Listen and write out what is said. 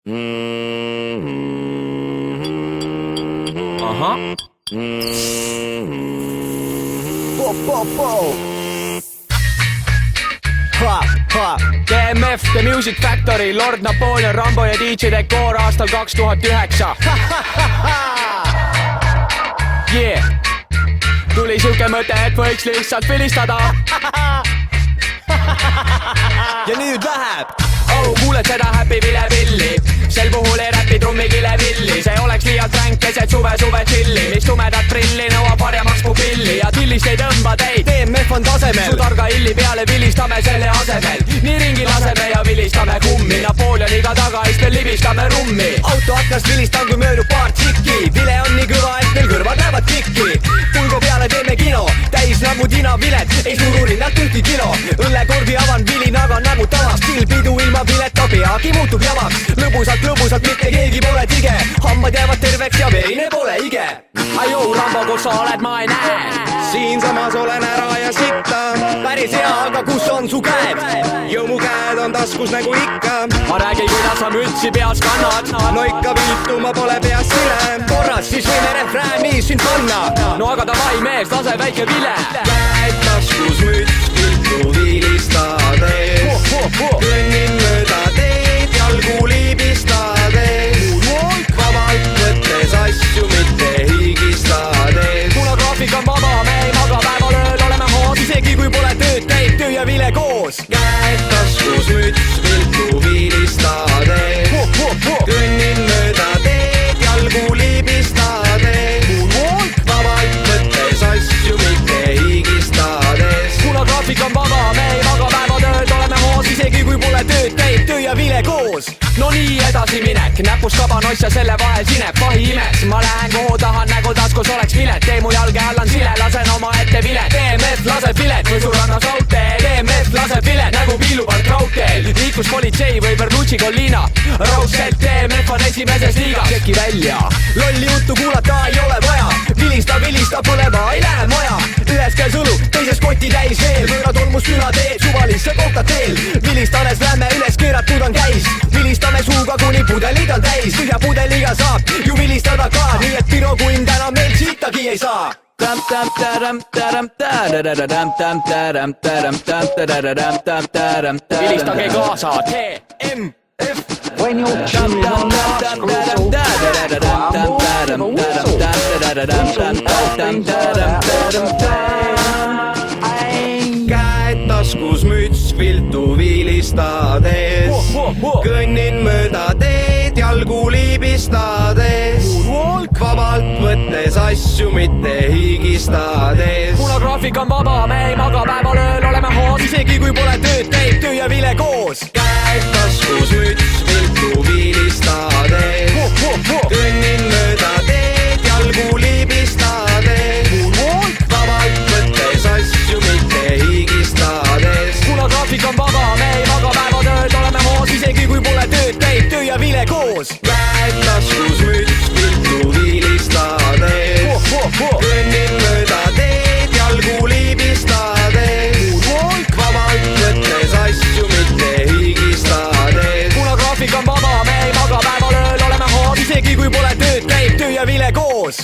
Ahah. DMF, The Music Factory, Lord Napoleon, Rambo ja DJ Decor aastal 2009. Yeah. Tuli siuke mõte, et võiks lihtsalt vilistada. Ja nüüd läheb. Oh, kuuled seda Happy Vile-Villi. Sel puhul ei räpi trummikile villi. See oleks liialt ränk keset suve chilli. Mis tumedat prilli nõuab varjamaks pupilli. Ja tillist ei tõmba teid, DMF on tasemel. Su targa illi peale vilistame selle asemel. Nii ringi laseme ja vilistame kummi. Napoleoniga taga istel libistame rummi. Auto aknast vilistan kui möödub paar tšikki. Vile on nii kõva, et meil kõrvad lähevad kikki. Pulgo peale teeme kino, täis nagu Tina Vilet. Ei suru rinnalt ühti kilo. Õllekorvi avan vilinaga nagu tavas. Tilpidu ilma vileta peagi muutub jamaks. Lõbusalt, mitte keegi pole tige. Hammad jäävad terveks ja verine pole ige. Ajou, Rambo, kus sa oled, ma ei näe. Siinsamas olen ära ja sitta. Päris hea, aga kus on su käed? Jõmu käed on taskus nagu ikka. Ma räägi, kuidas sa mütsi peas kannad. No ikka viitu, ma pole peas sile. Korras, siis võime refrääni sind panna. No aga davai mees, lase väike vile. Käed taskus, müts viltu vilistades. Kõnnin mööda teed, jalgu libistades. Vabalt võttes asju, mitte higistades. Kuna graafik on vaba, me ei maga päeval ööl, oleme hoos. Isegi kui pole tööd, käib töö ja vile koos. Käed taskus, müts viltu vilistades. Kõnnin mööda teed, jalgu libistades. Vabalt võttes asju, mitte higistades. Kuna graafik on vaba, me ei maga päeval ööl, oleme hoos. Isegi kui pole tööd, käib töö ja vile koos. No nii edasiminek, näpus kabanoss ja selle vahel sineb vahi imes. Ma lähen kuhu tahan, nägu taskus oleks vilet. Tee mu jalge all on sile, lasen oma ette vilet. DMF laseb vilet, Võsurannas raudtee. DMF laseb vilet, nagu piilupalk raudteel. Liikluspolitsei või Berlucci Collina. Raudselt DMF on esimeses liigas. Tšeki välja, lolli juttu kuulata ei ole vaja. Vilista, põlema ei lähe maja. Ühes käes õlu, teises kotti täis veel. Pööra tolmus püha teed, suvalisse kohta teel. Vilistades lämme üles, keeratud on käis. Vilistame suuga, kuni pudelid on täis. Tühja pudeliga saab ju vilistada ka. Nii et pirokuinn täna meil siitagi ei saa. Vilistage kaasa, DMF. When your cheese on Käed taskus, müts viltu vilistades. Kõnnin mööda teed, jalgu libistades. Vabalt võttes asju, mitte higistades. Kuna graafik on vaba, me ei maga päeval ööl, oleme hoos. Isegi kui pole tööd, käib töö ja vile koos. Käed taskus, müts viltu vilistades. Kõnnin mööda teed, jalgu libistades. Vabalt võttes asju, mitte higistades. Kuna graafik on vaba, me ei maga päeval ööl, oleme hoos. Isegi kui pole tööd, käib töö ja vile koos. Käed taskus, müts viltu vilistades. Kõnnin mööda teed, jalgu libistades. Vabalt võttes asju, mitte higistades. Kuna graafik on vaba, me ei maga päeval ööl, oleme hoos. Isegi kui pole tööd, käib töö ja vile koos.